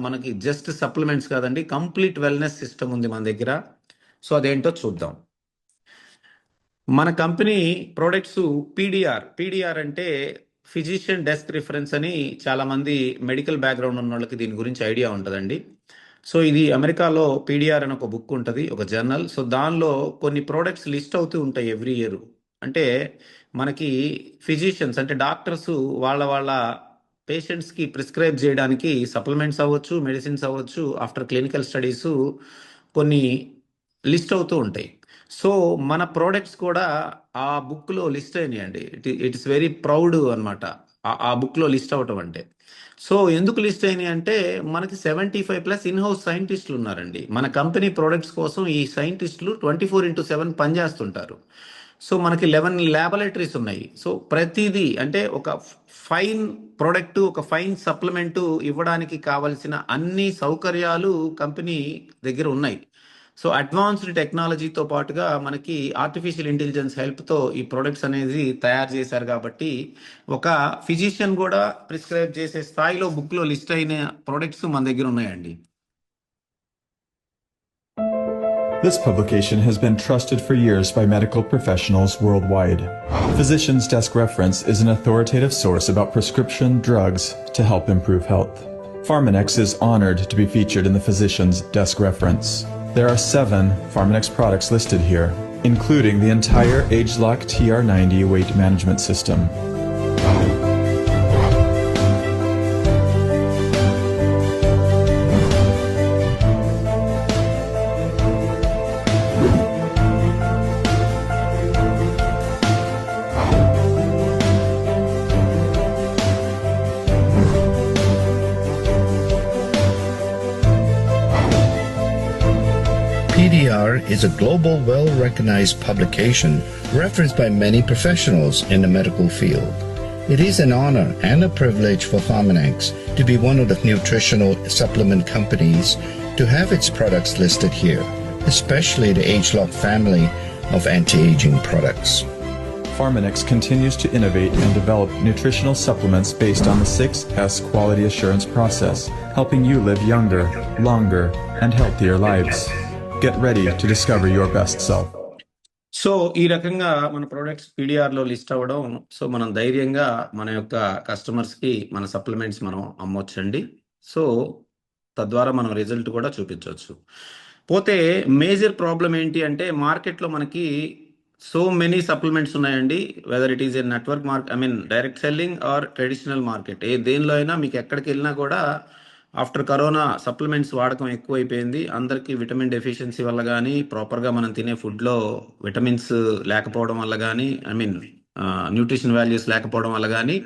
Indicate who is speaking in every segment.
Speaker 1: మనకి just supplements కాదండి, complete wellness system ఉంది మన దగ్గర. సో అదేంటో చూద్దాం. మన కంపెనీ ప్రొడక్ట్స్ పీడిఆర్ అంటే ఫిజిషియన్ డెస్క్ రిఫరెన్స్ అని చాలా మంది మెడికల్ బ్యాక్గ్రౌండ్ ఉన్న వాళ్ళకి దీని గురించి ఐడియా ఉంటుందండి. సో ఇది అమెరికాలో పీడిఆర్ అని ఒక బుక్ ఉంటుంది, ఒక జర్నల్. సో దానిలో కొన్ని ప్రోడక్ట్స్ లిస్ట్ అవుతూ ఉంటాయి ఎవ్రీ ఇయర్. అంటే మనకి ఫిజిషియన్స్ అంటే డాక్టర్స్ వాళ్ళ పేషెంట్స్కి ప్రిస్క్రైబ్ చేయడానికి సప్లిమెంట్స్ అవ్వచ్చు, మెడిసిన్స్ అవ్వచ్చు, ఆఫ్టర్ క్లినికల్ స్టడీస్ కొన్ని లిస్ట్ అవుతూ ఉంటాయి. సో మన ప్రోడక్ట్స్ కూడా ఆ బుక్లో లిస్ట్ అయినాయండి. ఇట్స్ వెరీ ప్రౌడ్ అనమాట ఆ బుక్లో లిస్ట్ అవ్వటం అంటే. సో ఎందుకు లిస్ట్ అయినాయి అంటే మనకి 75+ ఇన్హౌస్ సైంటిస్టులు ఉన్నారండి. మన కంపెనీ ప్రోడక్ట్స్ కోసం ఈ సైంటిస్టులు 24/7 పనిచేస్తుంటారు. సో మనకి 11 ల్యాబొరేటరీస్ ఉన్నాయి. సో ప్రతిదీ అంటే ఒక ఫైన్ ప్రోడక్ట్, ఒక ఫైన్ సప్లిమెంట్ ఇవ్వడానికి కావలసిన అన్ని సౌకర్యాలు కంపెనీ దగ్గర ఉన్నాయి. సో అడ్వాన్స్డ్ టెక్నాలజీతో పాటుగా మనకి ఆర్టిఫిషియల్ ఇంటెలిజెన్స్ హెల్ప్తో ఈ ప్రొడక్ట్స్ అనేది తయారు చేశారు. కాబట్టి ఒక ఫిజిషియన్ కూడా ప్రిస్క్రైబ్ చేసే స్థాయిలో బుక్లో లిస్ట్ అయిన ప్రొడక్ట్స్ మన దగ్గర ఉన్నాయండి.
Speaker 2: This publication has been trusted for years by medical professionals worldwide. Physician's Desk Reference is an authoritative source about prescription drugs to help improve health. Pharmanex is honored to be featured in the Physician's Desk Reference. There are 7 Pharmanex products listed here, including the entire ageLOC TR90 weight management system.
Speaker 3: PDR is a global, well-recognized publication referenced by many professionals in the medical field. It is an honor and a privilege for Pharmanex to be one of the nutritional supplement companies to have its products listed here, especially the ageLOC family of anti-aging products.
Speaker 2: Pharmanex continues to innovate and develop nutritional supplements based on the 6S quality assurance process, helping you live younger, longer, and healthier lives. Get ready to discover your best self.
Speaker 1: So ఈ రకంగా మన products పీడిఆర్లో list అవ్వడం, so మనం ధైర్యంగా మన యొక్క కస్టమర్స్కి మన సప్లిమెంట్స్ మనం అమ్మొచ్చండి. సో తద్వారా మనం రిజల్ట్ కూడా చూపించవచ్చు. పోతే మేజర్ ప్రాబ్లం ఏంటి అంటే మార్కెట్లో మనకి సో మెనీ సప్లిమెంట్స్ ఉన్నాయండి. Whether it is a network direct selling or traditional market, దేనిలో అయినా మీకు ఎక్కడికి వెళ్ళినా కూడా ఆఫ్టర్ కరోనా సప్లిమెంట్స్ వాడకం ఎక్కువైపోయింది. అందరికీ విటమిన్ డెఫిషియన్సీ వల్ల కానీ, ప్రాపర్గా మనం తినే ఫుడ్లో విటమిన్స్ లేకపోవడం వల్ల కానీ, న్యూట్రిషన్ వాల్యూస్ లేకపోవడం వల్ల కానీ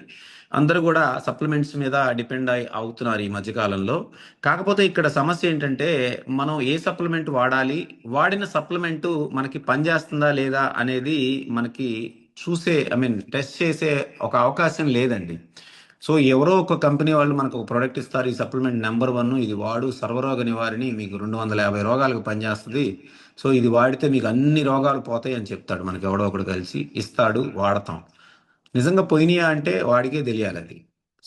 Speaker 1: అందరూ కూడా సప్లిమెంట్స్ మీద డిపెండ్ అవుతున్నారు ఈ మధ్యకాలంలో. కాకపోతే ఇక్కడ సమస్య ఏంటంటే మనం ఏ సప్లిమెంట్ వాడాలి, వాడిన సప్లిమెంట్ మనకి పనిచేస్తుందా లేదా అనేది మనకి చూసే టెస్ట్ చేసే ఒక అవకాశం లేదండి. సో ఎవరో ఒక కంపెనీ వాళ్ళు మనకు ఒక ప్రోడక్ట్ ఇస్తారు, ఈ సప్లిమెంట్ నెంబర్ 1, ఇది వాడు సర్వరోగ నివారిణి, మీకు 250 రోగాలకు పనిచేస్తుంది, సో ఇది వాడితే మీకు అన్ని రోగాలు పోతాయి అని చెప్తాడు. మనకి ఎవడో ఒకడు కలిసి ఇస్తాడు, వాడతాం. నిజంగా పోయినాయా అంటే వాడికే తెలియాలి అది.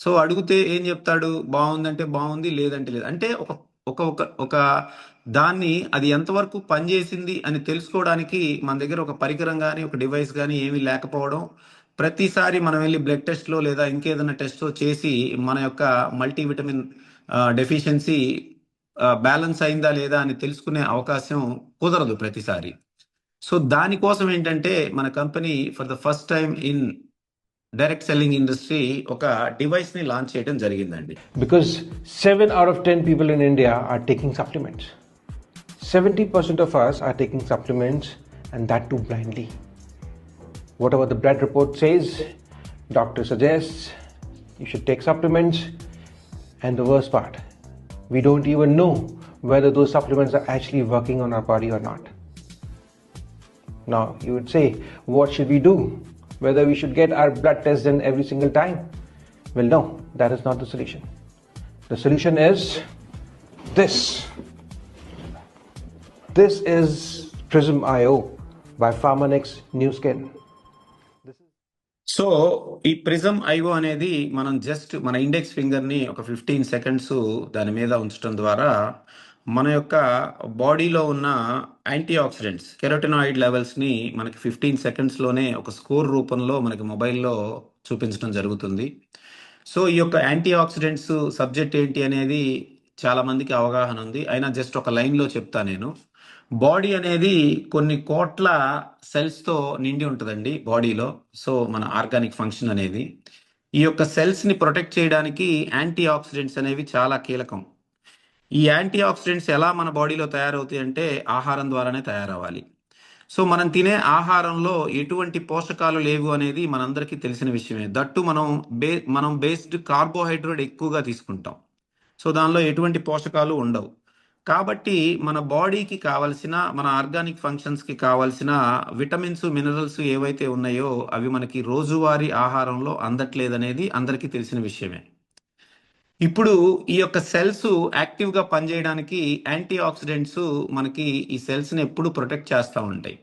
Speaker 1: సో అడిగితే ఏం చెప్తాడు, బాగుందంటే బాగుంది, లేదంటే లేదు. అంటే ఒక ఒక ఒక ఒక దాన్ని అది ఎంతవరకు పనిచేసింది అని తెలుసుకోవడానికి మన దగ్గర ఒక పరికరం కానీ, ఒక డివైస్ కానీ ఏమీ లేకపోవడం, ప్రతిసారి మనం వెళ్ళి బ్లడ్ టెస్ట్లో లేదా ఇంకేదైనా టెస్ట్లో చేసి మన యొక్క మల్టీవిటమిన్ డెఫిషియన్సీ బ్యాలెన్స్ అయిందా లేదా అని తెలుసుకునే అవకాశం కుదరదు ప్రతిసారి. సో దానికోసం ఏంటంటే మన company for the first time in direct selling industry ఒక డివైస్ ని లాంచ్ చేయడం జరిగిందండి.
Speaker 4: Because 7 out of 10 people in India are taking supplements. 70% of us are taking supplements, and that too blindly. Whatever the blood report says, doctor suggests you should take supplements, and the worst part, we don't even know whether those supplements are actually working on our body or not. Now you would say, what should we do? Whether we should get our blood test done every single time? Well, no, that is not the solution. The solution is this. This is Prism IO by Pharmanex New Skin.
Speaker 1: So ఈ prism IO అనేది మనం just మన index finger ని ఒక 15 seconds దాని మీద ఉంచడం ద్వారా మన యొక్క బాడీలో ఉన్న యాంటీ ఆక్సిడెంట్స్ కెరోటినాయిడ్ లెవెల్స్ ని మనకి 15 సెకండ్స్ లోనే ఒక స్కోర్ రూపంలో మనకి మొబైల్లో చూపించడం జరుగుతుంది. సో ఈ యొక్క యాంటీ ఆక్సిడెంట్స్ సబ్జెక్ట్ ఏంటి అనేది చాలా మందికి అవగాహన ఉంది. అయినా జస్ట్ ఒక లైన్ లో చెప్తా నేను. బాడీ అనేది కొన్ని కోట్ల సెల్స్ తో నిండి ఉంటుందండి బాడీలో. సో మన ఆర్గానిక్ ఫంక్షన్ అనేది ఈ యొక్క సెల్స్ ని ప్రొటెక్ట్ చేయడానికి యాంటీ ఆక్సిడెంట్స్ అనేవి చాలా కీలకం. ఈ యాంటీ ఆక్సిడెంట్స్ ఎలా మన బాడీలో తయారవుతాయి అంటే ఆహారం ద్వారానే తయారవ్వాలి. సో మనం తినే ఆహారంలో ఎటువంటి పోషకాలు లేవు అనేది మనందరికీ తెలిసిన విషయమే. దట్టు మనం బేస్డ్ కార్బోహైడ్రేట్ ఎక్కువగా తీసుకుంటాం. సో దానిలో ఎటువంటి పోషకాలు ఉండవు. కాబట్టి మన బాడీకి కావలసిన మన ఆర్గానిక్ ఫంక్షన్స్కి కావలసిన విటమిన్స్ మినరల్స్ ఏవైతే ఉన్నాయో అవి మనకి రోజువారీ ఆహారంలో అందట్లేదనేది అందరికీ తెలిసిన విషయమే. ఇప్పుడు ఈ యొక్క సెల్స్ యాక్టివ్గా పనిచేయడానికి యాంటీ ఆక్సిడెంట్స్ మనకి ఈ సెల్స్ని ఎప్పుడు ప్రొటెక్ట్ చేస్తూ ఉంటాయి.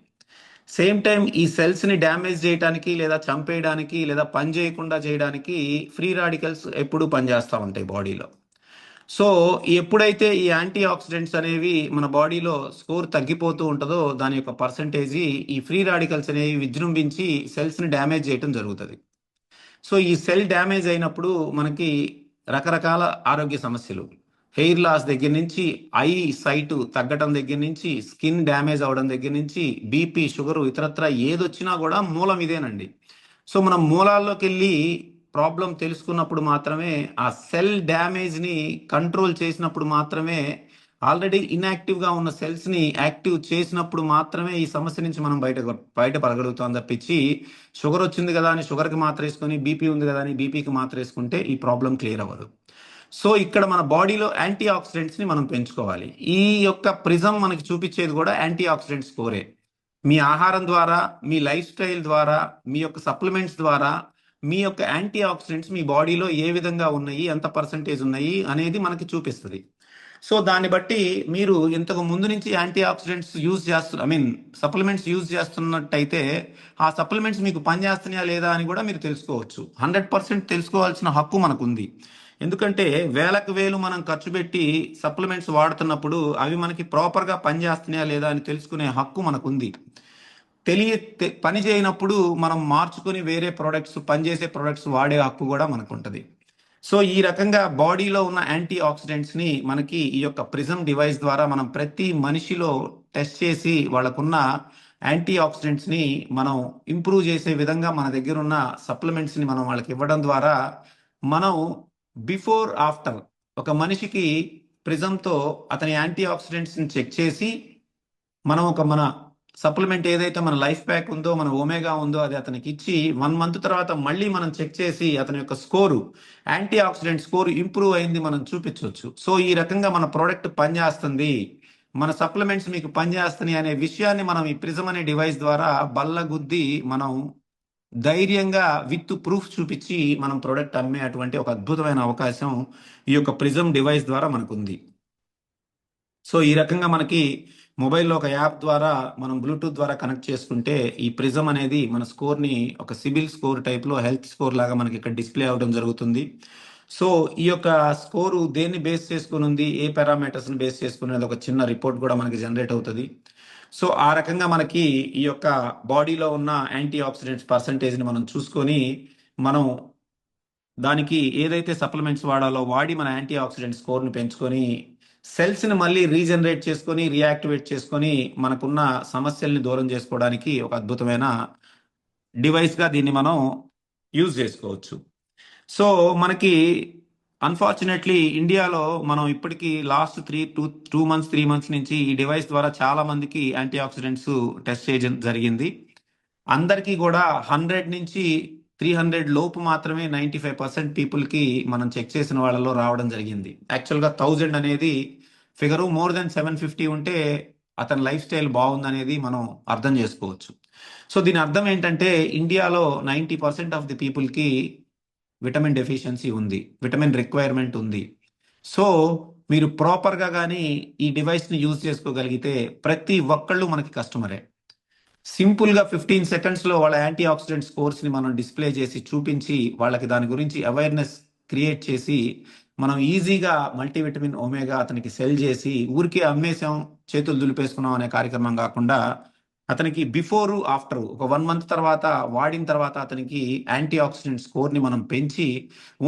Speaker 1: సేమ్ టైం ఈ సెల్స్ని డ్యామేజ్ చేయడానికి లేదా చంపేయడానికి లేదా పని చేయకుండా చేయడానికి ఫ్రీ రాడికల్స్ ఎప్పుడు పనిచేస్తూ ఉంటాయి బాడీలో. సో ఎప్పుడైతే ఈ యాంటీ ఆక్సిడెంట్స్ అనేవి మన బాడీలో స్కోర్ తగ్గిపోతూ ఉంటుందో దాని యొక్క పర్సంటేజీ ఈ ఫ్రీ రాడికల్స్ అనేవి విజృంభించి సెల్స్ని డ్యామేజ్ చేయడం జరుగుతుంది. సో ఈ సెల్ డ్యామేజ్ అయినప్పుడు మనకి రకరకాల ఆరోగ్య సమస్యలు, హెయిర్ లాస్ దగ్గర నుంచి ఐ సైట్ తగ్గటం దగ్గర నుంచి స్కిన్ డ్యామేజ్ అవడం దగ్గర నుంచి బీపీ షుగరు ఇతరత్ర ఏదొచ్చినా కూడా మూలం ఇదేనండి. సో మనం మూలాల్లోకి వెళ్ళి ప్రాబ్లం తెలుసుకున్నప్పుడు మాత్రమే ఆ సెల్ డ్యామేజ్ని కంట్రోల్ చేసినప్పుడు మాత్రమే ఆల్రెడీ ఇన్యాక్టివ్గా ఉన్న సెల్స్ని యాక్టివ్ చేసినప్పుడు మాత్రమే ఈ సమస్య నుంచి మనం బయటపడగలుగుతాం తప్పించి షుగర్ వచ్చింది కదా అని షుగర్కి మాత్ర వేసుకొని బీపీ ఉంది కదా అని బీపీకి మాత్ర వేసుకుంటే ఈ ప్రాబ్లం క్లియర్ అవ్వదు. సో ఇక్కడ మన బాడీలో యాంటీ ఆక్సిడెంట్స్ని మనం పెంచుకోవాలి. ఈ యొక్క ప్రిజం మనకి చూపించేది కూడా యాంటీ ఆక్సిడెంట్ స్కోరే. మీ ఆహారం ద్వారా, మీ లైఫ్ స్టైల్ ద్వారా, మీ యొక్క సప్లిమెంట్స్ ద్వారా మీ యొక్క యాంటీ ఆక్సిడెంట్స్ మీ బాడీలో ఏ విధంగా ఉన్నాయి, ఎంత పర్సంటేజ్ ఉన్నాయి అనేది మనకి చూపిస్తుంది. సో దాన్ని బట్టి మీరు ఇంతకు ముందు నుంచి యాంటీ ఆక్సిడెంట్స్ సప్లిమెంట్స్ యూజ్ చేస్తున్నట్టయితే ఆ సప్లిమెంట్స్ మీకు పనిచేస్తున్నాయా లేదా అని కూడా మీరు తెలుసుకోవచ్చు. 100% తెలుసుకోవాల్సిన హక్కు మనకు ఉంది. ఎందుకంటే వేలకు వేలు మనం ఖర్చు పెట్టి సప్లిమెంట్స్ వాడుతున్నప్పుడు అవి మనకి ప్రాపర్గా పనిచేస్తున్నాయా లేదా అని తెలుసుకునే హక్కు మనకుంది. పని చేయనప్పుడు మనం మార్చుకొని వేరే ప్రొడక్ట్స్, పనిచేసే ప్రొడక్ట్స్ వాడే హక్కు కూడా మనకు ఉంటుంది. సో ఈ రకంగా బాడీలో ఉన్న యాంటీ ఆక్సిడెంట్స్ని మనకి ఈ యొక్క ప్రిజం డివైస్ ద్వారా మనం ప్రతి మనిషిలో టెస్ట్ చేసి వాళ్ళకున్న యాంటీ ఆక్సిడెంట్స్ని మనం ఇంప్రూవ్ చేసే విధంగా మన దగ్గర ఉన్న సప్లిమెంట్స్ని మనం వాళ్ళకి ఇవ్వడం ద్వారా మనం బిఫోర్ ఆఫ్టర్ ఒక మనిషికి ప్రిజంతో అతని యాంటీ ఆక్సిడెంట్స్ని చెక్ చేసి మనం మన సప్లిమెంట్ ఏదైతే మన లైఫ్ ప్యాక్ ఉందో, మన ఒమేగా ఉందో అది అతనికి ఇచ్చి 1 మంత్ తర్వాత మళ్ళీ మనం చెక్ చేసి అతని యొక్క score, anti oxidant score improve అయింది మనం చూపించవచ్చు. సో ఈ రకంగా మన ప్రోడక్ట్ పనిచేస్తుంది, మన సప్లిమెంట్స్ మీకు పనిచేస్తున్నాయి అనే విషయాన్ని మనం ఈ ప్రిజం అనే డివైస్ ద్వారా బల్లగుద్ది మనం ధైర్యంగా విత్ ప్రూఫ్ చూపించి మనం ప్రోడక్ట్ అమ్మే అటువంటి ఒక అద్భుతమైన అవకాశం ఈ యొక్క ప్రిజం డివైస్ ద్వారా మనకుంది. సో ఈ రకంగా మనకి మొబైల్లో ఒక యాప్ ద్వారా మనం బ్లూటూత్ ద్వారా కనెక్ట్ చేసుకుంటే ఈ ప్రిజం అనేది మన స్కోర్ని ఒక సిబిల్ స్కోర్ టైప్లో హెల్త్ స్కోర్ లాగా మనకి ఇక్కడ డిస్ప్లే అవ్వడం జరుగుతుంది. సో ఈ యొక్క స్కోరు దేన్ని బేస్ చేసుకుని ఉంది, ఏ పారామీటర్స్ని బేస్ చేసుకుని ఒక చిన్న రిపోర్ట్ కూడా మనకి జనరేట్ అవుతుంది. సో ఆ రకంగా మనకి ఈ యొక్క బాడీలో ఉన్న యాంటీ ఆక్సిడెంట్స్ పర్సంటేజ్ని మనం చూసుకొని మనం దానికి ఏదైతే సప్లిమెంట్స్ వాడాలో వాడి మన యాంటీ ఆక్సిడెంట్ స్కోర్ని పెంచుకొని సెల్స్ని మళ్ళీ రీజనరేట్ చేసుకొని రీయాక్టివేట్ చేసుకొని మనకున్న సమస్యల్ని దూరం చేసుకోవడానికి ఒక అద్భుతమైన డివైస్గా దీన్ని మనం యూజ్ చేసుకోవచ్చు. సో మనకి అన్ఫార్చునేట్లీ ఇండియాలో మనం ఇప్పటికీ లాస్ట్ 3 మంత్స్ నుంచి ఈ డివైస్ ద్వారా చాలా మందికి యాంటీ ఆక్సిడెంట్స్ టెస్ట్ చేయడం జరిగింది. అందరికీ కూడా 100 నుంచి 300 లోపు మాత్రమే 95% పీపుల్కి మనం చెక్ చేసిన వాళ్ళలో రావడం జరిగింది. యాక్చువల్గా 1000 అనేది ఫిగరు, మోర్ దెన్ 750 ఉంటే అతని లైఫ్ స్టైల్ బాగుందనేది మనం అర్థం చేసుకోవచ్చు. సో దీని అర్థం ఏంటంటే ఇండియాలో 90% ఆఫ్ ది పీపుల్కి విటమిన్ డెఫిషియన్సీ ఉంది, విటమిన్ రిక్వైర్మెంట్ ఉంది. సో మీరు ప్రాపర్గా కానీ ఈ డివైస్ని యూజ్ చేసుకోగలిగితే ప్రతి ఒక్కళ్ళు మనకి కస్టమరే. సింపుల్గా 15 సెకండ్స్లో వాళ్ళ యాంటీ ఆక్సిడెంట్ స్కోర్స్ని మనం డిస్ప్లే చేసి చూపించి వాళ్ళకి దాని గురించి అవేర్నెస్ క్రియేట్ చేసి మనం ఈజీగా మల్టీవిటమిన్ ఒమేగా అతనికి సెల్ చేసి ఊరికే అమ్మేసాం చేతులు దులిపేసుకున్నాం అనే కార్యక్రమం కాకుండా అతనికి బిఫోర్ ఆఫ్టర్ ఒక 1 మంత్ తర్వాత వాడిన తర్వాత అతనికి యాంటీ ఆక్సిడెంట్ స్కోర్ని మనం పెంచి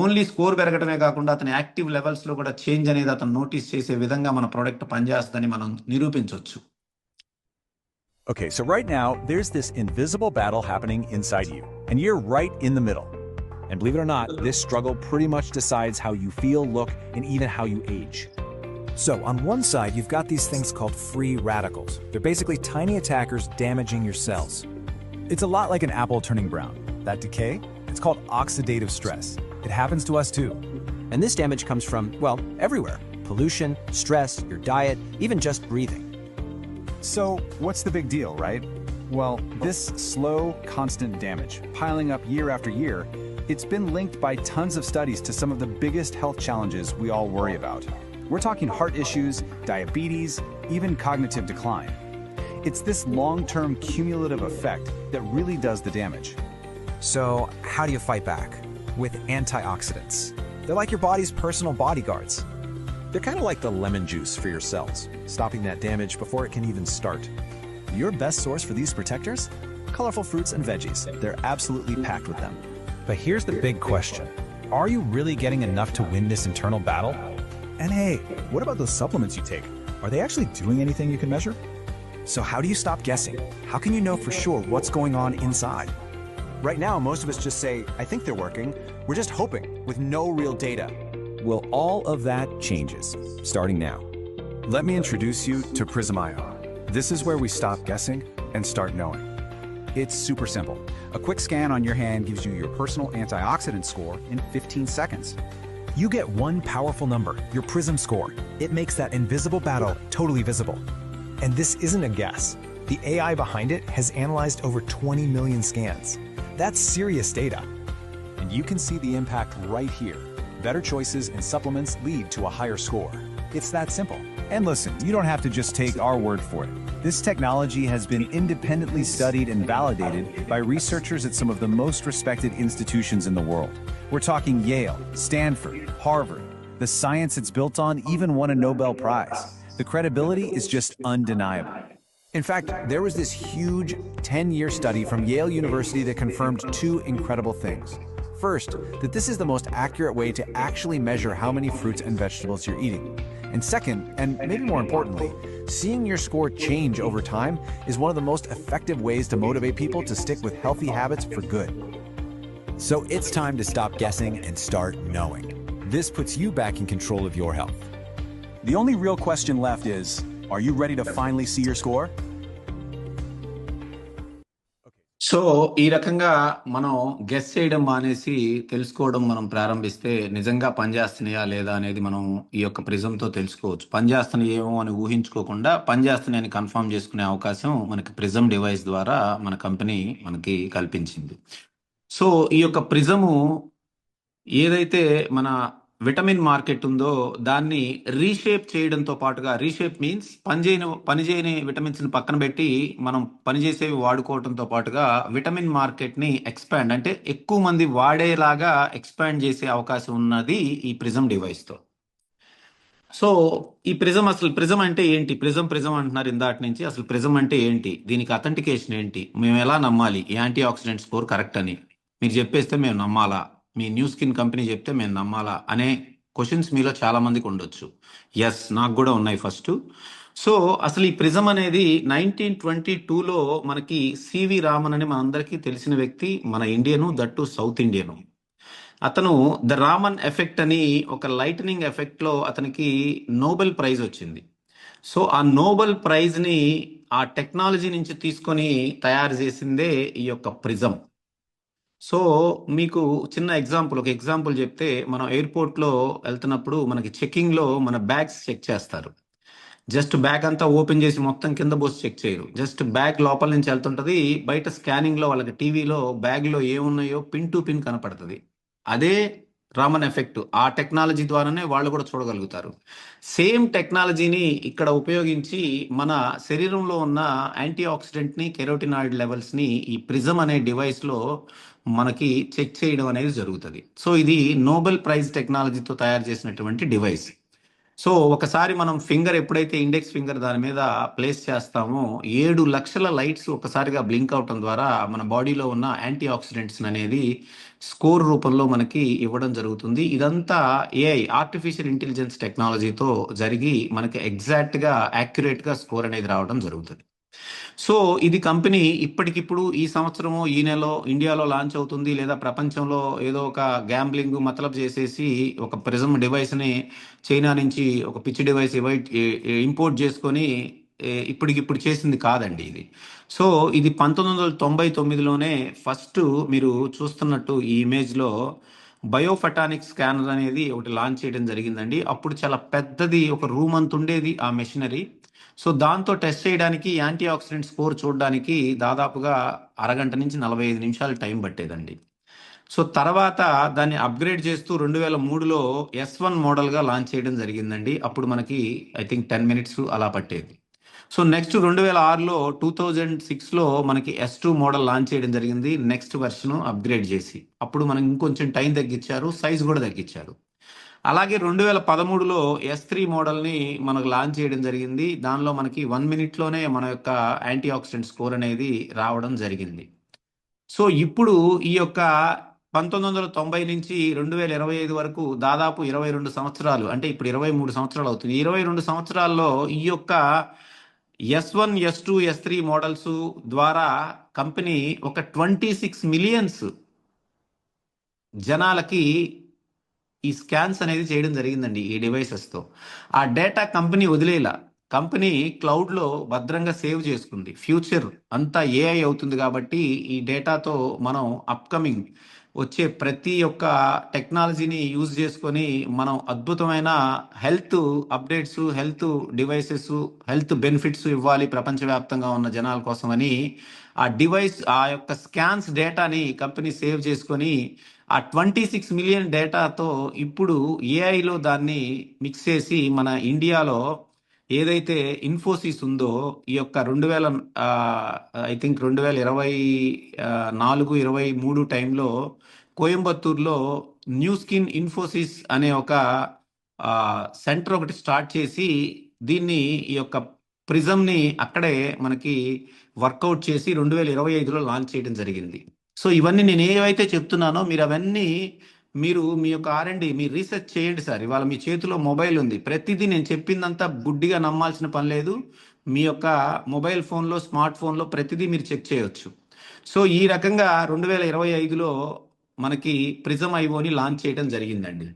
Speaker 1: ఓన్లీ స్కోర్ పెరగడమే కాకుండా అతని యాక్టివ్ లెవెల్స్లో కూడా చేంజ్ అనేది అతను నోటీస్ చేసే విధంగా మన ప్రోడక్ట్ పనిచేస్తుందని మనం నిరూపించవచ్చు.
Speaker 5: Okay, so right now, there's this invisible battle happening inside you, and you're right in the middle. And believe it or not, this struggle pretty much decides how you feel, look, and even how you age. So, on one side, you've got these things called free radicals. They're basically tiny attackers damaging your cells. It's a lot like an apple turning brown. That decay, it's called oxidative stress. It happens to us too.
Speaker 6: And this damage comes from, well, everywhere. Pollution, stress, your diet, even just breathing.
Speaker 5: So, what's the big deal, right? Well, this slow, constant damage, piling up year after year, it's been linked by tons of studies to some of the biggest health challenges we all worry about. We're talking heart issues, diabetes, even cognitive decline. It's this long-term cumulative effect that really does the damage.
Speaker 6: So, how do you fight back? With antioxidants. They're like your body's personal bodyguards. They're kind of like the lemon juice for your cells, stopping that damage before it can even start.
Speaker 5: Your best source for these protectors? Colorful fruits and veggies. They're absolutely packed with them.
Speaker 6: But here's the big question. Are you really getting enough to win this internal battle?
Speaker 5: And hey, what about those supplements you take? Are they actually doing anything you can measure?
Speaker 6: So how do you stop guessing? How can you know for sure what's going on inside? Right now, most of us just say, I think they're working. We're just hoping, with no real data.
Speaker 5: Well, all of that changes, starting now. Let me introduce you to Prism IR. This is where we stop guessing and start knowing. It's super simple. A quick scan on your hand gives you your personal antioxidant score in 15 seconds.
Speaker 6: You get one powerful number, your PRISM score. It makes that invisible battle totally visible. And this isn't a guess. The AI behind it has analyzed over 20 million scans. That's serious data.
Speaker 5: And you can see the impact right here. Better choices and supplements lead to a higher score. It's that simple. And listen, you don't have to just take our word for it. This technology has been independently studied and validated by researchers at some of the most respected institutions in the world. We're talking Yale, Stanford, Harvard. The science it's built on even won a Nobel Prize. The credibility is just undeniable.
Speaker 6: In fact, there was this huge 10-year study from Yale University that confirmed two incredible things. First, that this is the most accurate way to actually measure how many fruits and vegetables you're eating. And second, and maybe more importantly, seeing your score change over time is one of the most effective ways to motivate people to stick with healthy habits for good. So it's time to stop guessing and start knowing. This puts you back in control of your health.
Speaker 5: The only real question left is, are you ready to finally see your score?
Speaker 1: So ఈ రకంగా మనం guess చేయడం మానేసి తెలుసుకోవడం మనం ప్రారంభిస్తే నిజంగా పనిచేస్తున్నాయా లేదా అనేది మనం ఈ యొక్క ప్రిజంతో తెలుసుకోవచ్చు. పనిచేస్తున్నాయేమో అని ఊహించుకోకుండా పనిచేస్తున్నాయని కన్ఫర్మ్ చేసుకునే అవకాశం మనకి ప్రిజం డివైస్ ద్వారా మన కంపెనీ మనకి కల్పించింది. సో ఈ యొక్క ప్రిజము ఏదైతే మన విటమిన్ మార్కెట్ ఉందో దాన్ని రీషేప్ చేయడంతో పాటుగా, రీషేప్ మీన్స్ పనిచేయని విటమిన్స్ ని పక్కన పెట్టి మనం పనిచేసేవి వాడుకోవడంతో పాటుగా విటమిన్ మార్కెట్ ని ఎక్స్పాండ్, అంటే ఎక్కువ మంది వాడేలాగా ఎక్స్పాండ్ చేసే అవకాశం ఉన్నది ఈ ప్రిజం డివైస్ తో. సో ఈ ప్రిజం, అసలు ప్రిజం అంటే ఏంటి? ప్రిజం అంటున్నారు ఇందాటి నుంచి. అసలు ప్రిజం అంటే ఏంటి? దీనికి అథెంటికేషన్ ఏంటి? మేము ఎలా నమ్మాలి యాంటీ ఆక్సిడెంట్ స్కోర్ కరెక్ట్ అని? మీరు చెప్పేస్తే మేము నమ్మాలా? మీ న్యూ స్కిన్ కంపెనీ చెప్తే మేము నమ్మాలా అనే క్వశ్చన్స్ మీలో చాలా మందికి ఉండొచ్చు. ఎస్, నాకు కూడా ఉన్నాయి ఫస్ట్. సో అసలు ఈ ప్రిజం అనేది 1922లో మనకి సివి రామన్ అని మనందరికీ తెలిసిన వ్యక్తి, మన ఇండియను, దట్టు సౌత్ ఇండియను. అతను ద రామన్ ఎఫెక్ట్ అని ఒక లైటనింగ్ ఎఫెక్ట్ లో అతనికి నోబెల్ ప్రైజ్ వచ్చింది. సో ఆ నోబెల్ ప్రైజ్ ని ఆ టెక్నాలజీ నుంచి తీసుకొని తయారు చేసిందే ఈ యొక్క ప్రిజం. సో మీకు చిన్న ఒక ఎగ్జాంపుల్ చెప్తే, మనం ఎయిర్పోర్ట్ లో వెళ్తున్నప్పుడు మనకి చెకింగ్ లో మన బ్యాగ్స్ చెక్ చేస్తారు. జస్ట్ బ్యాగ్ అంతా ఓపెన్ చేసి మొత్తం కింద పోసి చెక్ చేయరు. జస్ట్ బ్యాగ్ లోపల నుంచి వెళ్తుంటది, బయట స్కానింగ్ లో వాళ్ళకి టీవీలో బ్యాగ్ లో ఏమున్నాయో పిన్ టు పిన్ కనపడుతుంది. అదే రామన్ ఎఫెక్ట్ ఆ టెక్నాలజీ ద్వారానే వాళ్ళు కూడా చూడగలుగుతారు. సేమ్ టెక్నాలజీని ఇక్కడ ఉపయోగించి మన శరీరంలో ఉన్న యాంటీ ఆక్సిడెంట్ని, కెరోటినాయిడ్ లెవెల్స్ని ఈ ప్రిజం అనే డివైస్లో మనకి చెక్ చేయడం అనేది జరుగుతుంది. సో ఇది నోబెల్ ప్రైజ్ టెక్నాలజీతో తయారు చేసినటువంటి డివైస్. సో ఒకసారి మనం ఫింగర్ ఎప్పుడైతే ఇండెక్స్ ఫింగర్ దాని మీద ప్లేస్ చేస్తామో 7 లక్షల లైట్స్ ఒకసారిగా బ్లింక్ అవటం ద్వారా మన బాడీలో ఉన్న యాంటీ ఆక్సిడెంట్స్ అనేది స్కోర్ రూపంలో మనకి ఇవ్వడం జరుగుతుంది. ఇదంతా ఏఐ ఆర్టిఫిషియల్ ఇంటెలిజెన్స్ టెక్నాలజీతో జరిగి మనకి ఎగ్జాక్ట్గా యాక్యురేట్గా స్కోర్ అనేది రావడం జరుగుతుంది. సో ఇది కంపెనీ ఇప్పటికిప్పుడు ఈ సంవత్సరము ఈ నెలలో ఇండియాలో లాంచ్ అవుతుంది, లేదా ప్రపంచంలో ఏదో ఒక గ్యాంబ్లింగ్ మతలబ్ చేసేసి ఒక ప్రిజమ్ డివైస్ని చైనా నుంచి ఒక పిచ్చి డివైస్ ఇంపోర్ట్ చేసుకొని ఇప్పటికిప్పుడు చేసింది కాదండి ఇది. సో ఇది 1999లోనే ఫస్ట్ మీరు చూస్తున్నట్టు ఈ ఇమేజ్లో బయోఫటానిక్ స్కానర్ అనేది ఒకటి లాంచ్ చేయడం జరిగిందండి. అప్పుడు చాలా పెద్దది, ఒక రూమ్ అంత ఉండేది ఆ మెషినరీ. సో దాంతో టెస్ట్ చేయడానికి యాంటీ ఆక్సిడెంట్ స్కోర్ చూడడానికి దాదాపుగా అరగంట నుంచి 45 నిమిషాలు టైం పట్టేదండి. సో తర్వాత దాన్ని అప్గ్రేడ్ చేస్తూ 2003లో S1 మోడల్గా లాంచ్ చేయడం జరిగిందండి. అప్పుడు మనకి ఐ థింక్ 10 మినిట్స్ అలా పట్టేది. సో నెక్స్ట్ 2006లో 2006లో మనకి S2 మోడల్ లాంచ్ చేయడం జరిగింది, నెక్స్ట్ వెర్షన్ అప్గ్రేడ్ చేసి. అప్పుడు మనకి ఇంకొంచెం టైం తగ్గించారు, సైజ్ కూడా తగ్గించారు. అలాగే 2013లో S3 మోడల్ని మనకు లాంచ్ చేయడం జరిగింది. దానిలో మనకి 1 మినిట్లోనే మన యొక్క యాంటీ ఆక్సిడెంట్ స్కోర్ అనేది రావడం జరిగింది. సో ఇప్పుడు ఈ యొక్క 1990 నుంచి 2025 వరకు దాదాపు 22 సంవత్సరాలు, అంటే ఇప్పుడు 23 సంవత్సరాలు అవుతుంది. 22 సంవత్సరాల్లో ఈ యొక్క S1, S2, S3 మోడల్స్ ద్వారా కంపెనీ ఒక 26 మిలియన్స్ జనాలకి ఈ స్కాన్స్ అనేది చేయడం జరిగిందండి ఈ డివైసెస్తో. ఆ డేటా కంపెనీ వదిలేలా, కంపెనీ క్లౌడ్లో భద్రంగా సేవ్ చేసుకుంది. ఫ్యూచర్ అంతా ఏఐ అవుతుంది కాబట్టి ఈ డేటాతో మనం అప్కమింగ్ వచ్చే ప్రతి ఒక్క టెక్నాలజీని యూజ్ చేసుకొని మనం అద్భుతమైన health updates, health devices, health benefits ఇవ్వాలి ప్రపంచవ్యాప్తంగా ఉన్న జనాల కోసమని ఆ డివైస్, ఆ యొక్క స్కాన్స్ డేటాని కంపెనీ సేవ్ చేసుకొని ఆ 26 మిలియన్ డేటాతో ఇప్పుడు ఏఐలో దాన్ని మిక్స్ చేసి మన ఇండియాలో ఏదైతే ఇన్ఫోసిస్ ఉందో ఈ యొక్క 2000 ఐ థింక్ 2024-23 టైంలో కోయంబత్తూరులో న్యూ స్కిన్ ఇన్ఫోసిస్ అనే ఒక సెంటర్ ఒకటి స్టార్ట్ చేసి దీన్ని ఈ యొక్క ప్రిజంని అక్కడే మనకి వర్కౌట్ చేసి 2025లో లాంచ్ చేయడం జరిగింది. సో ఇవన్నీ నేను ఏవైతే చెప్తున్నానో మీరు అవన్నీ మీరు మీ యొక్క R&D మీరు రీసెర్చ్ చేయండి సార్. ఇవాళ మీ చేతిలో మొబైల్ ఉంది, ప్రతిదీ నేను చెప్పిందంతా గుడ్డిగా నమ్మాల్సిన పని లేదు. మీ యొక్క మొబైల్ ఫోన్లో, స్మార్ట్ ఫోన్లో ప్రతిదీ మీరు చెక్ చేయొచ్చు. సో ఈ రకంగా 2025లో మనకి ప్రిజం ఐఓని లాంచ్ చేయడం జరిగిందండి.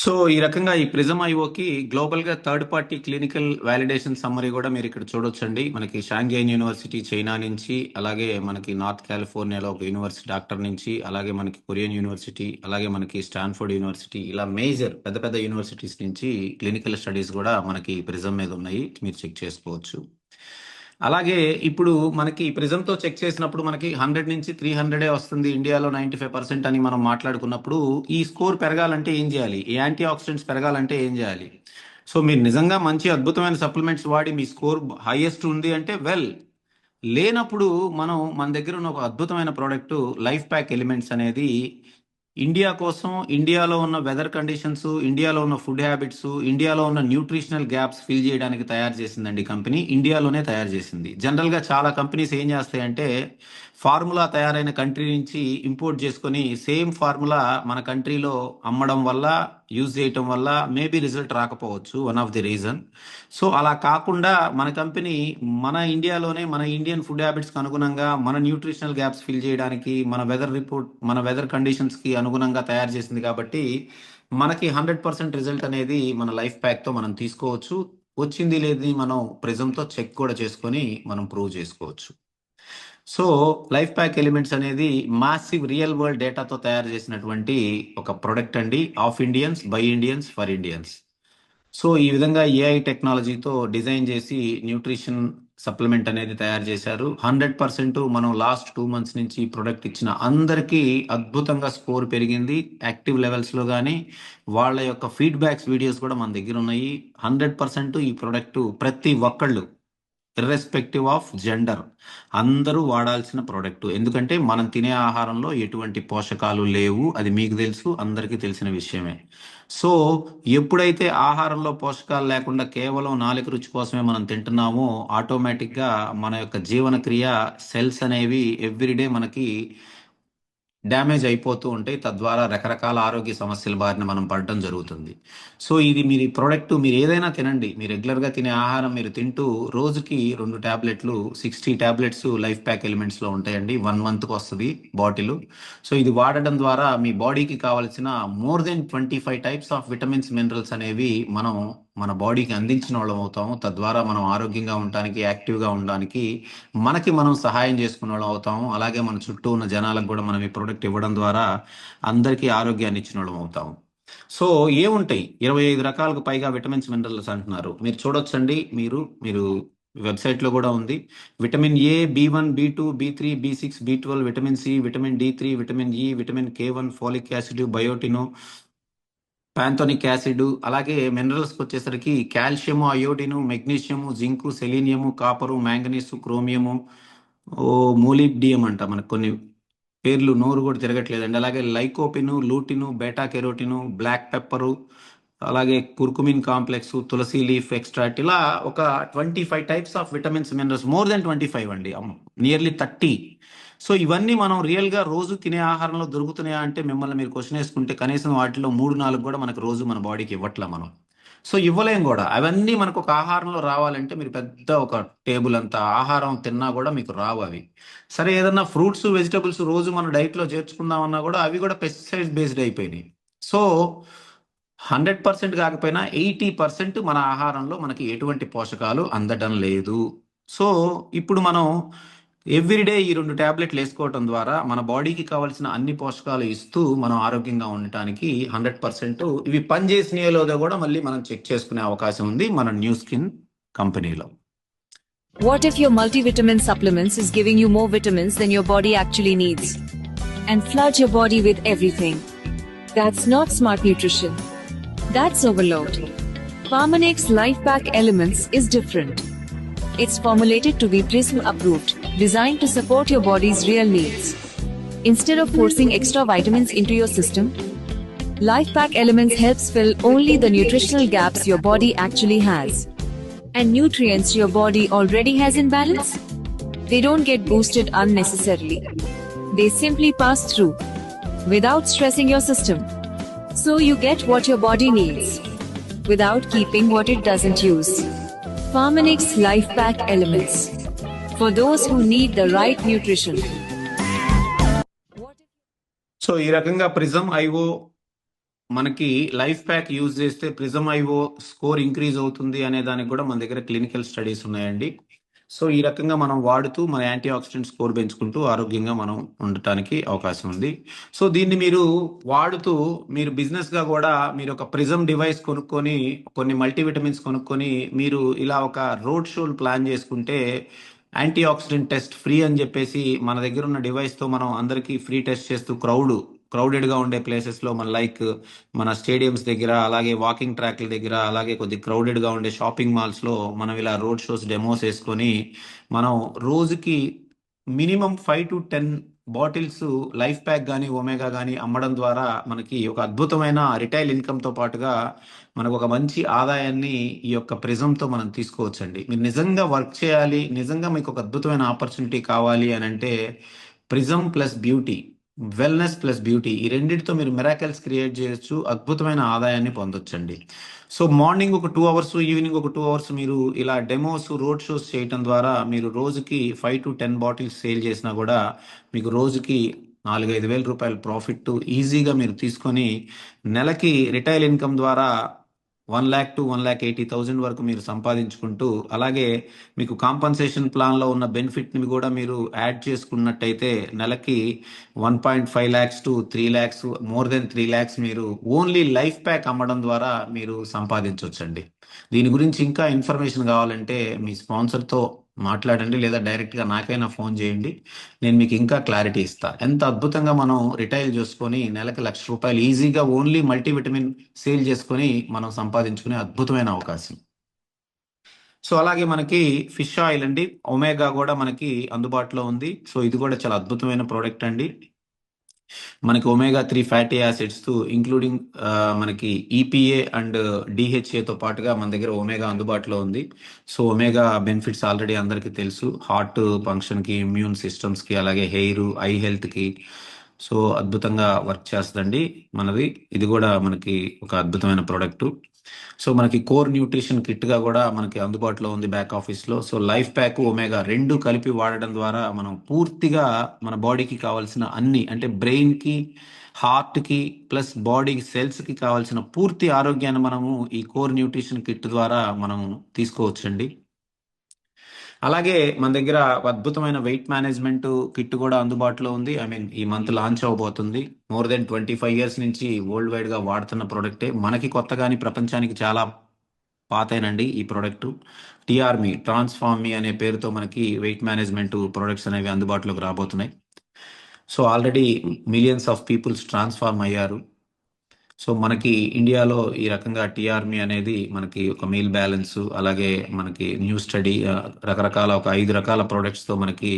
Speaker 1: సో ఈ రకంగా ఈ ప్రిజం ఐఓకి గ్లోబల్ గా third party clinical validation summary కూడా మీరు ఇక్కడ చూడొచ్చండి. మనకి షాంఘై యూనివర్సిటీ చైనా నుంచి, అలాగే మనకి నార్త్ కాలిఫోర్నియాలో ఒక యూనివర్సిటీ డాక్టర్ నుంచి, అలాగే మనకి కొరియన్ యూనివర్సిటీ, అలాగే మనకి స్టాన్ఫోర్డ్ యూనివర్సిటీ, ఇలా మేజర్ పెద్ద పెద్ద యూనివర్సిటీస్ నుంచి క్లినికల్ స్టడీస్ కూడా మనకి ప్రిజం మీద ఉన్నాయి, మీరు చెక్ చేసుకోవచ్చు. అలాగే ఇప్పుడు మనకి ప్రిజంతో చెక్ చేసినప్పుడు మనకి 100 నుంచి 300 వస్తుంది, ఇండియాలో 95% అని మనం మాట్లాడుకున్నప్పుడు ఈ స్కోర్ పెరగాలంటే ఏం చేయాలి, ఈ యాంటీ ఆక్సిడెంట్స్ పెరగాలంటే ఏం చేయాలి? సో మీరు నిజంగా మంచి అద్భుతమైన సప్లిమెంట్స్ వాడి మీ స్కోర్ హైయెస్ట్ ఉంది అంటే లేనప్పుడు మన దగ్గర ఉన్న ఒక అద్భుతమైన ప్రోడక్ట్ లైఫ్ ప్యాక్ ఎలిమెంట్స్ అనేది ఇండియా కోసం, ఇండియాలో ఉన్న వెదర్ కండిషన్స్, ఇండియాలో ఉన్న ఫుడ్ హ్యాబిట్స్, ఇండియాలో ఉన్న న్యూట్రిషనల్ గ్యాప్స్ ఫిల్ చేయడానికి తయారు చేసిందండి కంపెనీ. ఇండియాలోనే తయారు చేసింది. జనరల్గా చాలా కంపెనీస్ ఏం చేస్తాయంటే ఫార్ములా తయారైన కంట్రీ నుంచి ఇంపోర్ట్ చేసుకొని సేమ్ ఫార్ములా మన కంట్రీలో అమ్మడం వల్ల, యూజ్ చేయటం వల్ల మేబీ రిజల్ట్ రాకపోవచ్చు, one of the reason. So అలా కాకుండా మన కంపెనీ మన ఇండియాలోనే మన ఇండియన్ ఫుడ్ హ్యాబిట్స్కి అనుగుణంగా, మన న్యూట్రిషనల్ గ్యాప్స్ ఫిల్ చేయడానికి, మన వెదర్ కండిషన్స్కి అనుగుణంగా తయారు చేసింది కాబట్టి మనకి 100% రిజల్ట్ అనేది మన లైఫ్ ప్యాక్తో మనం తీసుకోవచ్చు. వచ్చింది లేదని మనం ప్రిజంతో చెక్ కూడా చేసుకొని మనం ప్రూవ్ చేసుకోవచ్చు. సో లైఫ్ ప్యాక్ ఎలిమెంట్స్ అనేది మాసివ్ రియల్ వరల్డ్ డేటాతో తయారు చేసినటువంటి ఒక ప్రొడక్ట్ అండి, of Indians, by Indians, for Indians. So ఈ విధంగా ఏఐ టెక్నాలజీతో డిజైన్ చేసి న్యూట్రిషన్ సప్లిమెంట్ అనేది తయారు చేశారు. 100% మనం లాస్ట్ 2 months నుంచి ఈ ప్రొడక్ట్ ఇచ్చిన అందరికీ అద్భుతంగా స్కోర్ పెరిగింది. యాక్టివ్ లెవెల్స్లో కానీ వాళ్ళ యొక్క ఫీడ్బ్యాక్స్ వీడియోస్ కూడా మన దగ్గర ఉన్నాయి. 100% ఈ ప్రొడక్ట్ ప్రతి ఒక్కళ్ళు ఇర్రెస్పెక్టివ్ ఆఫ్ జెండర్ అందరూ వాడాల్సిన ప్రోడక్ట్. ఎందుకంటే మనం తినే ఆహారంలో ఎటువంటి పోషకాలు లేవు, అది మీకు తెలుసు, అందరికీ తెలిసిన విషయమే. సో ఎప్పుడైతే ఆహారంలో పోషకాలు లేకుండా కేవలం నాలుక రుచి కోసమే మనం తింటున్నామో ఆటోమేటిక్గా మన యొక్క జీవన క్రియ సెల్స్ అనేవి ఎవ్రీడే మనకి డ్యామేజ్ అయిపోతూ ఉంటాయి. తద్వారా రకరకాల ఆరోగ్య సమస్యల బారిన మనం పడడం జరుగుతుంది. సో ఇది మీరు ఈ ప్రోడక్ట్ మీరు ఏదైనా తినండి, మీరు రెగ్యులర్గా తినే ఆహారం మీరు తింటూ రోజుకి 2 టాబ్లెట్లు, 60 టాబ్లెట్స్ లైఫ్ ప్యాక్ ఎలిమెంట్స్లో ఉంటాయండి. 1 monthకి వస్తుంది బాటిల్. సో ఇది వాడడం ద్వారా మీ బాడీకి కావాల్సిన more than 25 types of vitamins, minerals అనేవి మనం మన బాడీకి అందించిన వాళ్ళం అవుతాము. తద్వారా మనం ఆరోగ్యంగా ఉండడానికి, యాక్టివ్గా ఉండడానికి మనకి మనం సహాయం చేసుకునే వాళ్ళం అవుతాము. అలాగే మన చుట్టూ ఉన్న జనాలకు కూడా మనం ఈ ప్రోడక్ట్ ఇవ్వడం ద్వారా అందరికీ ఆరోగ్యాన్ని ఇచ్చిన వాళ్ళం అవుతాము. సో ఏముంటాయి 25 రకాలకు పైగా విటమిన్స్, మినరల్స్ అంటున్నారు. మీరు చూడొచ్చండి, మీరు వెబ్సైట్లో కూడా ఉంది. Vitamin A, B1, B2, B3, B6, B12, vitamin C, vitamin D3, vitamin E, vitamin K1, folic acid, biotin, pantothenic acid, అలాగే మినరల్స్కి వచ్చేసరికి calcium, iodine, magnesium, zinc, selenium, copper, manganese, chromium, molybdenum అంట, మనకు కొన్ని పేర్లు నోరు కూడా తిరగట్లేదండి. అలాగే lycopene, lutein, beta carotene, black pepper, అలాగే curcumin complex, tulsi leaf extract, ఇలా ఒక 25 types of vitamins, minerals, more than 25 అండి, నియర్లీ 30. సో ఇవన్నీ మనం రియల్గా రోజు తినే ఆహారంలో దొరుకుతున్నాయా అంటే మిమ్మల్ని మీరు క్వశ్చన్ వేసుకుంటే కనీసం వాటిలో 3-4 కూడా మనకు రోజు మన బాడీకి ఇవ్వట్లా మనం. సో ఇవ్వలేం కూడా. అవన్నీ మనకు ఒక ఆహారంలో రావాలంటే మీరు పెద్ద ఒక టేబుల్ అంత ఆహారం తిన్నా కూడా మీకు రావు అవి. సరే ఏదన్నా ఫ్రూట్స్, వెజిటబుల్స్ రోజు మన డైట్లో చేర్చుకుందామన్నా కూడా అవి కూడా పెస్టిసైడ్ బేస్డ్ అయిపోయినాయి. సో 100% కాకపోయినా 80% మన ఆహారంలో మనకి ఎటువంటి పోషకాలు అందడం లేదు. సో ఇప్పుడు మనం ఎవ్రీడే ఈ 2 టాబ్లెట్లు వేసుకోవటం ద్వారా మన బాడీకి కావాల్సిన అన్ని పోషకాలు ఇస్తూ మనం ఆరోగ్యంగా ఉండటానికి 100% ఇవి పనిచేసినాయో లేదో కూడా మళ్ళీ మనం చెక్ చేసుకునే అవకాశం ఉంది మన న్యూ స్కిన్ కంపెనీలో.
Speaker 7: What if your multivitamin supplements is giving you more vitamins than your body actually needs? And flood your body with everything? That's not smart nutrition. That's overload. Pharmanex Life Pack Elements is different. It's formulated to be PRISM approved, designed to support your body's real needs. Instead of forcing extra vitamins into your system, Life Pack Elements helps fill only the nutritional gaps your body actually has. And nutrients your body already has in balance? They don't get boosted unnecessarily. They simply pass through, without stressing your system. So you get what your body needs, without keeping what it doesn't use. Pharmanex Life Pack Elements, for those who need the right nutrition.
Speaker 1: So ఈ రకంగా prism IO మనకి life pack use చేస్తే prism IO score increase అవుతుంది అనే దానికి కూడా మన దగ్గర క్లినికల్ స్టడీస్ ఉన్నాయండి. సో ఈ రకంగా మనం వాడుతూ మన యాంటీ ఆక్సిడెంట్ స్కోర్ పెంచుకుంటూ ఆరోగ్యంగా మనం ఉండటానికి అవకాశం ఉంది. సో దీన్ని మీరు వాడుతూ మీరు బిజినెస్ గా కూడా మీరు ఒక ప్రిజమ్ డివైస్ కొనుక్కొని కొన్ని మల్టీవిటమిన్స్ కొనుక్కొని మీరు ఇలా ఒక రోడ్ షోలు ప్లాన్ చేసుకుంటే యాంటీ ఆక్సిడెంట్ టెస్ట్ ఫ్రీ అని చెప్పేసి మన దగ్గర ఉన్న డివైస్ తో మనం అందరికీ ఫ్రీ టెస్ట్ చేస్తూ క్రౌడెడ్ గా ఉండే ప్లేసెస్ లో మన లైక్ మన స్టేడియంస్ దగ్గర, అలాగే వాకింగ్ ట్రాక్ల దగ్గర, అలాగే కొద్ది క్రౌడెడ్ గా ఉండే షాపింగ్ మాల్స్ లో మనం ఇలా రోడ్ షోస్ డెమోస్ వేసుకొని మనం రోజుకి minimum 5 to 10 bottles life pack కానీ ఒమేగా కానీ అమ్మడం ద్వారా మనకి ఒక అద్భుతమైన రిటైల్ ఇన్కమ్ తో పాటుగా మనకు ఒక మంచి ఆదాయాన్ని ఈ యొక్క ప్రిజంతో మనం తీసుకోవచ్చండి. మీరు నిజంగా వర్క్ చేయాలి, నిజంగా మీకు ఒక అద్భుతమైన ఆపర్చునిటీ కావాలి అని అంటే prism plus beauty, wellness plus beauty, ఈ రెండింటితో మీరు మిరాకిల్స్ క్రియేట్ చేయొచ్చు, అద్భుతమైన ఆదాయాన్ని పొందొచ్చండి. సో మార్నింగ్ ఒక 2 అవర్స్, ఈవినింగ్ ఒక 2 అవర్స్ మీరు ఇలా డెమోస్, రోడ్ షోస్ చేయటం ద్వారా మీరు రోజుకి 5 to 10 బాటిల్స్ సేల్ చేసినా కూడా మీకు రోజుకి 4-5 వేల రూపాయల ప్రాఫిట్ ఈజీగా మీరు తీసుకొని నెలకి రిటైల్ ఇన్కమ్ ద్వారా 1 lakh to 1,80,000 వరకు మీరు సంపాదించుకుంటూ, అలాగే మీకు కాంపన్సేషన్ ప్లాన్లో ఉన్న బెనిఫిట్ని కూడా మీరు యాడ్ చేసుకున్నట్టయితే నెలకి 1.5 lakhs to 3 lakhs, more than 3 lakhs మీరు ఓన్లీ లైఫ్ ప్యాక్ అమ్మడం ద్వారా మీరు సంపాదించవచ్చండి. దీని గురించి ఇంకా ఇన్ఫర్మేషన్ కావాలంటే మీ స్పాన్సర్తో మాట్లాడండి, లేదా డైరెక్ట్గా నాకైనా ఫోన్ చేయండి. నేను మీకు ఇంకా క్లారిటీ ఇస్తా. ఎంత అద్భుతంగా మనం రిటైల్ చేసుకొని నెలకి ₹1,00,000 ఈజీగా ఓన్లీ మల్టీవిటమిన్ సేల్ చేసుకొని మనం సంపాదించుకునే అద్భుతమైన అవకాశం. సో అలాగే మనకి ఫిష్ ఆయిల్ అండి, ఒమేగా కూడా మనకి అందుబాటులో ఉంది. సో ఇది కూడా చాలా అద్భుతమైన ప్రోడక్ట్ అండి. మనకి ఒమేగా 3 ఫ్యాటీ యాసిడ్స్ ఇంక్లూడింగ్ మనకి ఈపీఏ అండ్ డిహెచ్ఏతో పాటుగా మన దగ్గర ఒమేగా అందుబాటులో ఉంది. సో ఒమేగా బెనిఫిట్స్ ఆల్రెడీ అందరికీ తెలుసు, హార్ట్ ఫంక్షన్కి, ఇమ్యూన్ సిస్టమ్స్కి, అలాగే హెయిర్, ఐ హెల్త్కి. సో అద్భుతంగా వర్క్ చేస్తుందండి మనది. ఇది కూడా మనకి ఒక అద్భుతమైన ప్రోడక్ట్. సో మనకి కోర్ న్యూట్రిషన్ కిట్ గా కూడా మనకి అందుబాటులో ఉంది బ్యాక్ ఆఫీస్ లో. సో లైఫ్ ప్యాక్, ఒమేగా రెండు కలిపి వాడడం ద్వారా మనం పూర్తిగా మన బాడీకి కావాల్సిన అన్ని, అంటే బ్రెయిన్ కి, హార్ట్ కి ప్లస్ బాడీ సెల్స్ కి కావాల్సిన పూర్తి ఆరోగ్యాన్ని మనము ఈ కోర్ న్యూట్రిషన్ కిట్ ద్వారా మనం తీసుకోవచ్చండి. అలాగే మన దగ్గర అద్భుతమైన వెయిట్ మేనేజ్మెంట్ కిట్ కూడా అందుబాటులో ఉంది. ఈ మంత్ లాంచ్ అవబోతుంది. మోర్ దెన్ 25 years నుంచి వరల్డ్ వైడ్ గా వాడుతున్న ప్రోడక్టే. మనకి కొత్తగాని ప్రపంచానికి చాలా పాతేనండి ఈ ప్రోడక్ట్. టిఆర్మి, ట్రాన్స్ఫార్మ్ మీ అనే పేరుతో మనకి వెయిట్ మేనేజ్మెంట్ ప్రొడక్ట్స్ అనేవి అందుబాటులోకి రాబోతున్నాయి. So already millions of peoples transform అయ్యారు. సో మనకి ఇండియాలో ఈ రకంగా టిఆర్మి అనేది మనకి ఒక మీల్ బ్యాలెన్స్, అలాగే మనకి న్యూ స్టడీ రకరకాల ఒక 5 రకాల ప్రొడక్ట్స్తో మనకి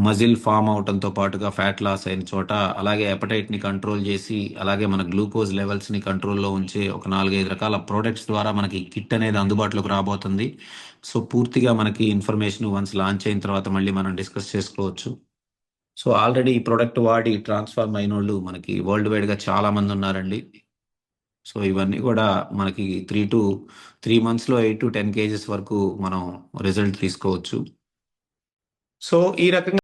Speaker 1: మజిల్ ఫామ్ అవటంతో పాటుగా ఫ్యాట్ లాస్ అయిన చోట, అలాగే ని కంట్రోల్ చేసి, అలాగే మన గ్లూకోజ్ లెవెల్స్ని కంట్రోల్లో ఉంచే ఒక 4-5 రకాల ప్రొడక్ట్స్ ద్వారా మనకి కిట్ అనేది అందుబాటులోకి రాబోతుంది. సో పూర్తిగా మనకి ఇన్ఫర్మేషన్ వన్స్ లాంచ్ అయిన తర్వాత మళ్ళీ మనం డిస్కస్ చేసుకోవచ్చు. సో ఆల్రెడీ ఈ ప్రోడక్ట్ వాడి ట్రాన్స్ఫార్మ్ అయిన వాళ్ళు మనకి వరల్డ్ వైడ్గా చాలా మంది ఉన్నారండి. సో ఇవన్నీ కూడా మనకి 3 monthsలో 8 to 10 kgs వరకు మనం రిజల్ట్ తీసుకోవచ్చు. సో ఈ రకంగా